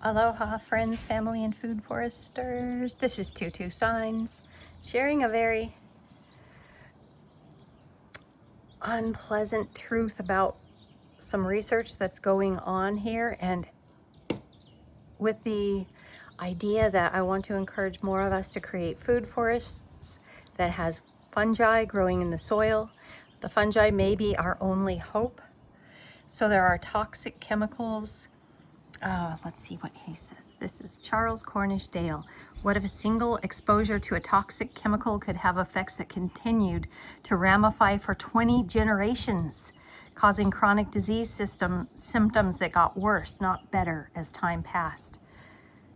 Aloha friends, family, and food foresters. This is Tutu Signs, sharing a very unpleasant truth about some research that's going on here, and with the idea that I want to encourage more of us to create food forests that has fungi growing in the soil. The fungi may be our only hope. So there are toxic chemicals. Let's see what he says. This is Charles Cornish Dale. What if a single exposure to a toxic chemical could have effects that continued to ramify for 20 generations, causing chronic disease symptoms that got worse, not better, as time passed?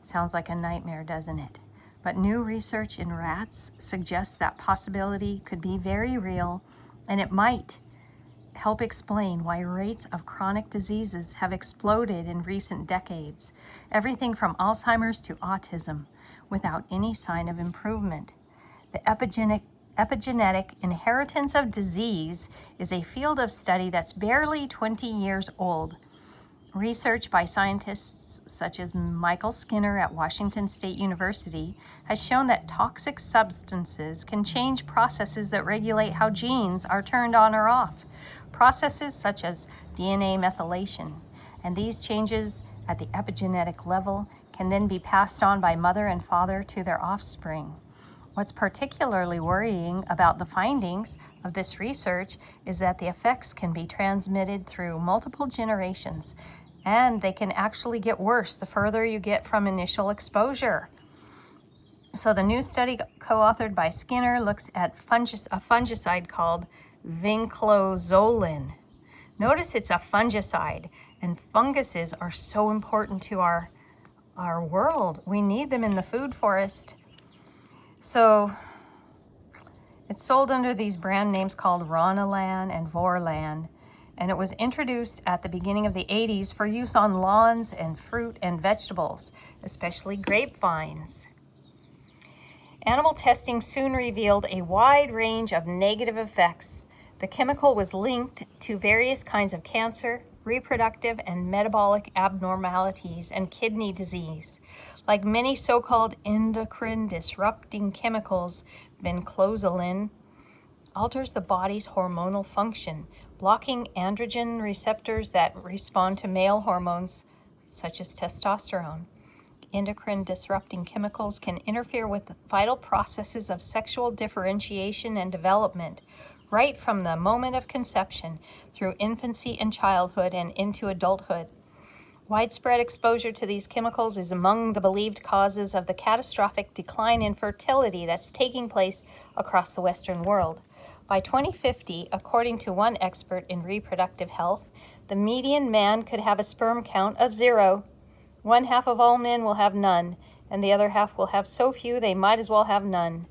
Sounds like a nightmare, doesn't it? But new research in rats suggests that possibility could be very real, and it might help explain why rates of chronic diseases have exploded in recent decades, everything from Alzheimer's to autism, without any sign of improvement. The epigenetic inheritance of disease is a field of study that's barely 20 years old. Research by scientists such as Michael Skinner at Washington State University has shown that toxic substances can change processes that regulate how genes are turned on or off, processes such as DNA methylation. And these changes at the epigenetic level can then be passed on by mother and father to their offspring. What's particularly worrying about the findings of this research is that the effects can be transmitted through multiple generations, and they can actually get worse the further you get from initial exposure. So the new study, co-authored by Skinner, looks at a fungicide called vinclozolin. Notice it's a fungicide, and funguses are so important to our world. We need them in the food forest. So it's sold under these brand names called Ronalan and Vorlan, and it was introduced at the beginning of the 80s for use on lawns and fruit and vegetables, especially grapevines. Animal testing soon revealed a wide range of negative effects. The chemical was linked to various kinds of cancer, reproductive and metabolic abnormalities, and kidney disease. Like many so-called endocrine disrupting chemicals, vinclozolin alters the body's hormonal function, blocking androgen receptors that respond to male hormones such as testosterone. Endocrine disrupting chemicals can interfere with the vital processes of sexual differentiation and development, right from the moment of conception through infancy and childhood and into adulthood. Widespread exposure to these chemicals is among the believed causes of the catastrophic decline in fertility that's taking place across the Western world. By 2050, according to one expert in reproductive health, the median man could have a sperm count of 0. One half of all men will have none, and the other half will have so few they might as well have none.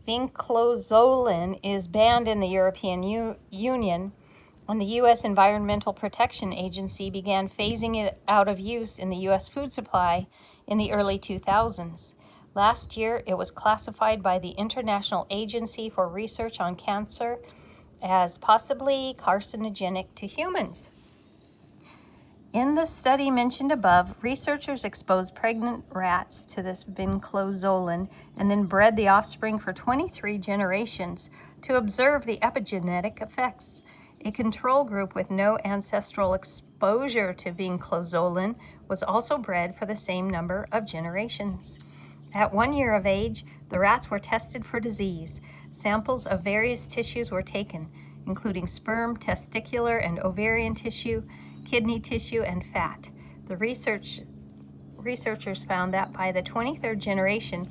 Vinclozolin is banned in the European Union, and the U.S. Environmental Protection Agency began phasing it out of use in the U.S. food supply in the early 2000s. Last year, it was classified by the International Agency for Research on Cancer as possibly carcinogenic to humans. In the study mentioned above, researchers exposed pregnant rats to this vinclozolin and then bred the offspring for 23 generations to observe the epigenetic effects. A control group with no ancestral exposure to vinclozolin was also bred for the same number of generations. At 1 year of age, the rats were tested for disease. Samples of various tissues were taken, including sperm, testicular and ovarian tissue, kidney tissue, and fat. The researchers found that by the 23rd generation,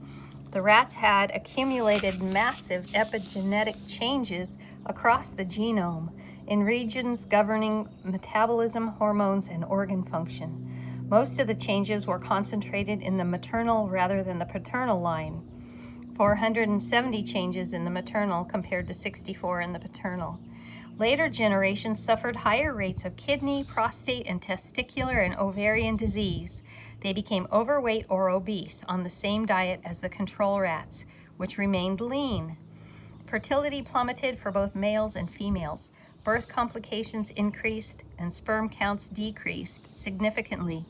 the rats had accumulated massive epigenetic changes across the genome in regions governing metabolism, hormones, and organ function. Most of the changes were concentrated in the maternal rather than the paternal line. 470 changes in the maternal compared to 64 in the paternal. Later generations suffered higher rates of kidney, prostate, and testicular and ovarian disease. They became overweight or obese on the same diet as the control rats, which remained lean. Fertility plummeted for both males and females. Birth complications increased and sperm counts decreased significantly.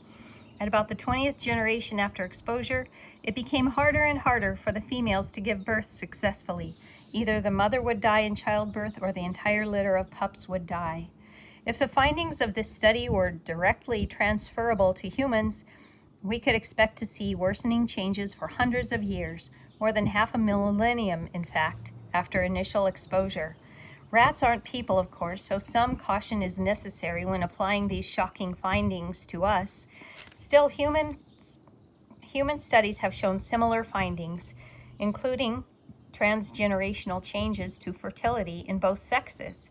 At about the 20th generation after exposure, it became harder and harder for the females to give birth successfully. Either the mother would die in childbirth or the entire litter of pups would die. If the findings of this study were directly transferable to humans, we could expect to see worsening changes for hundreds of years, more than half a millennium, in fact, after initial exposure. Rats aren't people, of course, so some caution is necessary when applying these shocking findings to us. Still, human studies have shown similar findings, including transgenerational changes to fertility in both sexes.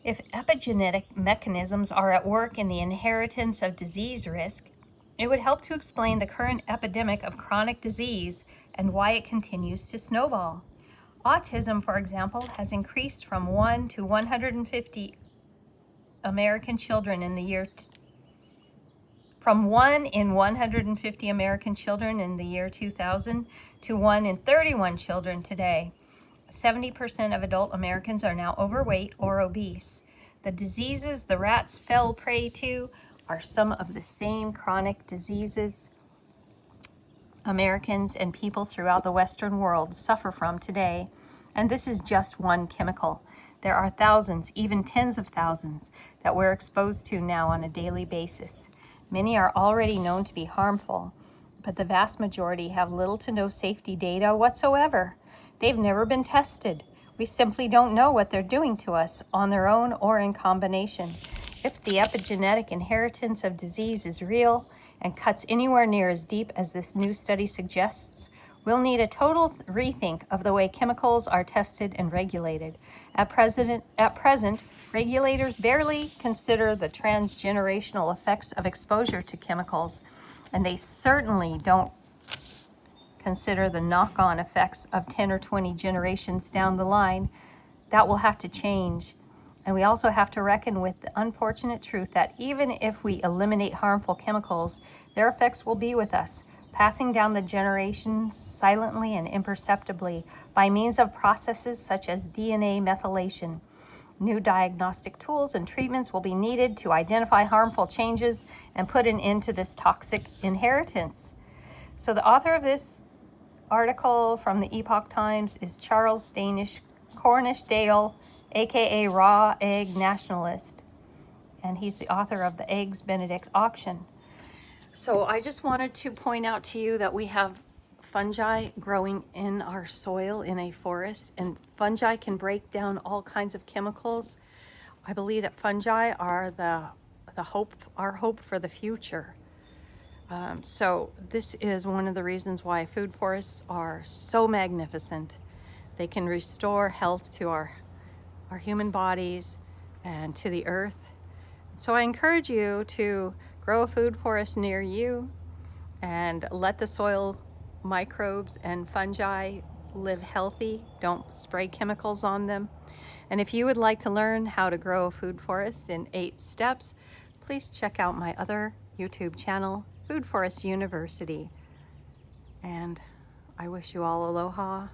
If epigenetic mechanisms are at work in the inheritance of disease risk, it would help to explain the current epidemic of chronic disease and why it continues to snowball. Autism, for example, has increased from 1 to 150 American children in the year from 1 in 150 American children in the year 2000 to 1 in 31 children today. 70% of adult Americans are now overweight or obese. The diseases the rats fell prey to are some of the same chronic diseases Americans and people throughout the Western world suffer from today. And this is just one chemical. There are thousands, even tens of thousands, that we're exposed to now on a daily basis. Many are already known to be harmful, but the vast majority have little to no safety data whatsoever. They've never been tested. We simply don't know what they're doing to us on their own or in combination. If the epigenetic inheritance of disease is real and cuts anywhere near as deep as this new study suggests, we'll need a total rethink of the way chemicals are tested and regulated. At present, regulators barely consider the transgenerational effects of exposure to chemicals, and they certainly don't consider the knock-on effects of 10 or 20 generations down the line. That will have to change. And we also have to reckon with the unfortunate truth that even if we eliminate harmful chemicals, their effects will be with us, passing down the generations silently and imperceptibly by means of processes such as DNA methylation. New diagnostic tools and treatments will be needed to identify harmful changes and put an end to this toxic inheritance. So the author of this article from the Epoch Times is Charles Cornish Dale, aka Raw Egg Nationalist, and he's the author of the Eggs Benedict option. So I just wanted to point out to you that we have fungi growing in our soil in a forest, and fungi can break down all kinds of chemicals. I believe that fungi are our hope for the future. So this is one of the reasons why food forests are so magnificent. They can restore health to our human bodies and to the earth. So I encourage you to grow a food forest near you and let the soil microbes and fungi live healthy. Don't spray chemicals on them. And if you would like to learn how to grow a food forest in 8 steps, please check out my other YouTube channel, Food Forest University. And I wish you all aloha